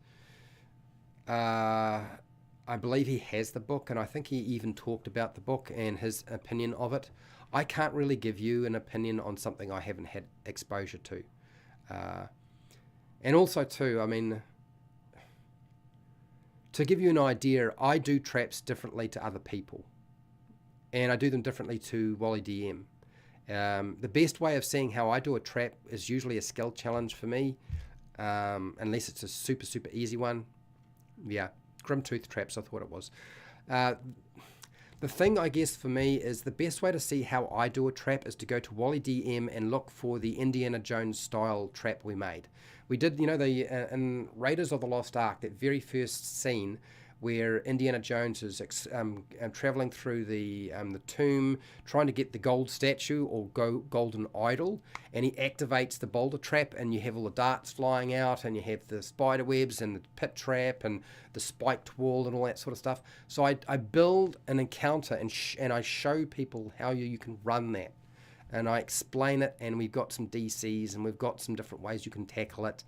I believe he has the book, and I think he even talked about the book and his opinion of it. I can't really give you an opinion on something I haven't had exposure to. And also, too, I mean, to give you an idea, I do traps differently to other people, and I do them differently to Wally DM. The best way of seeing how I do a trap is usually a skill challenge for me, unless it's a super, super easy one. Yeah, Grim Tooth traps, I thought it was. The thing, I guess, for me is the best way to see how I do a trap is to go to Wally DM and look for the Indiana Jones style trap we made. We did, you know, in Raiders of the Lost Ark, that very first scene where Indiana Jones is traveling through the tomb, trying to get the gold statue or golden idol, and he activates the boulder trap, and you have all the darts flying out, and you have the spider webs and the pit trap and the spiked wall and all that sort of stuff. So I build an encounter and I show people how you can run that. And I explain it, and we've got some DCs, and we've got some different ways you can tackle it.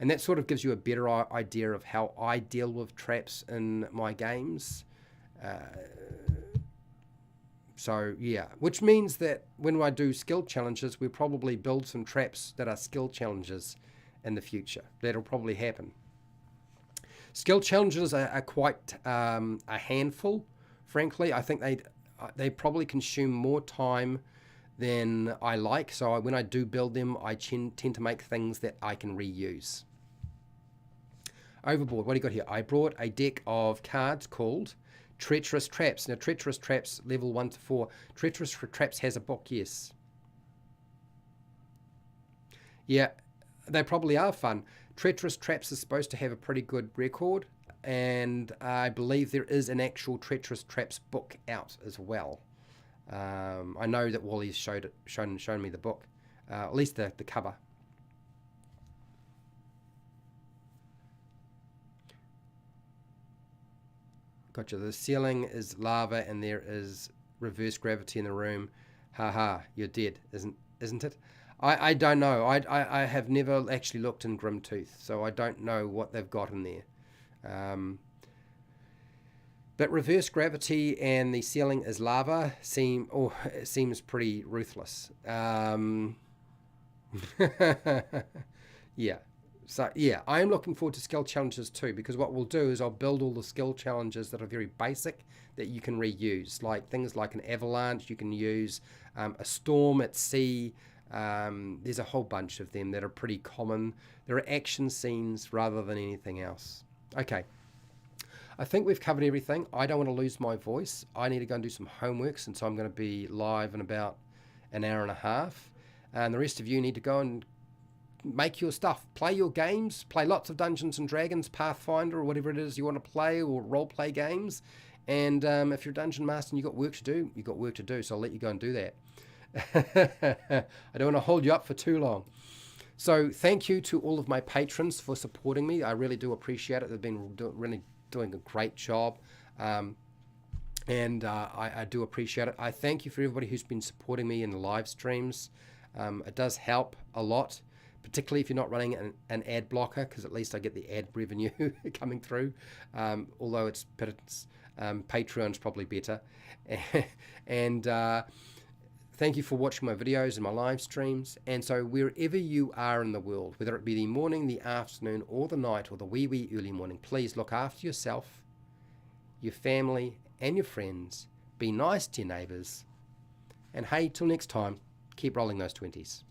And that sort of gives you a better idea of how I deal with traps in my games. So, yeah, which means that when I do skill challenges, we'll probably build some traps that are skill challenges in the future. That'll probably happen. Skill challenges are quite a handful, frankly. I think they probably consume more time than I like. So when I do build them, I tend to make things that I can reuse. Overboard, what do you got here? I brought a deck of cards called Treacherous Traps. Now, Treacherous Traps, level 1 to 4. Treacherous Traps has a book, yes. Yeah, they probably are fun. Treacherous Traps is supposed to have a pretty good record, and I believe there is an actual Treacherous Traps book out as well. I know that Wally's shown me the book, at least the cover. Gotcha. The ceiling is lava, and there is reverse gravity in the room. Haha, you're dead, isn't it? I don't know. I have never actually looked in Grim Tooth, so I don't know what they've got in there. But reverse gravity and the ceiling is lava seems pretty ruthless. Yeah. So, yeah, I am looking forward to skill challenges too, because what we'll do is I'll build all the skill challenges that are very basic that you can reuse, like things like an avalanche, you can use a storm at sea. There's a whole bunch of them that are pretty common. There are action scenes rather than anything else. Okay. I think we've covered everything. I don't want to lose my voice. I need to go and do some homework, since I'm going to be live in about an hour and a half. And the rest of you need to go and make your stuff. Play your games. Play lots of Dungeons and Dragons, Pathfinder, or whatever it is you want to play, or role-play games. And if you're a Dungeon Master and you've got work to do, you've got work to do, so I'll let you go and do that. I don't want to hold you up for too long. So thank you to all of my patrons for supporting me. I really do appreciate it. They've been really doing a great job, and I do appreciate it. I thank you for everybody who's been supporting me in the live streams. It does help a lot, particularly if you're not running an ad blocker, because at least I get the ad revenue coming through, although Patreon's probably better. And thank you for watching my videos and my live streams. And so wherever you are in the world, whether it be the morning, the afternoon, or the night, or the wee early morning, please look after yourself, your family, and your friends. Be nice to your neighbours. And hey, till next time, keep rolling those 20s.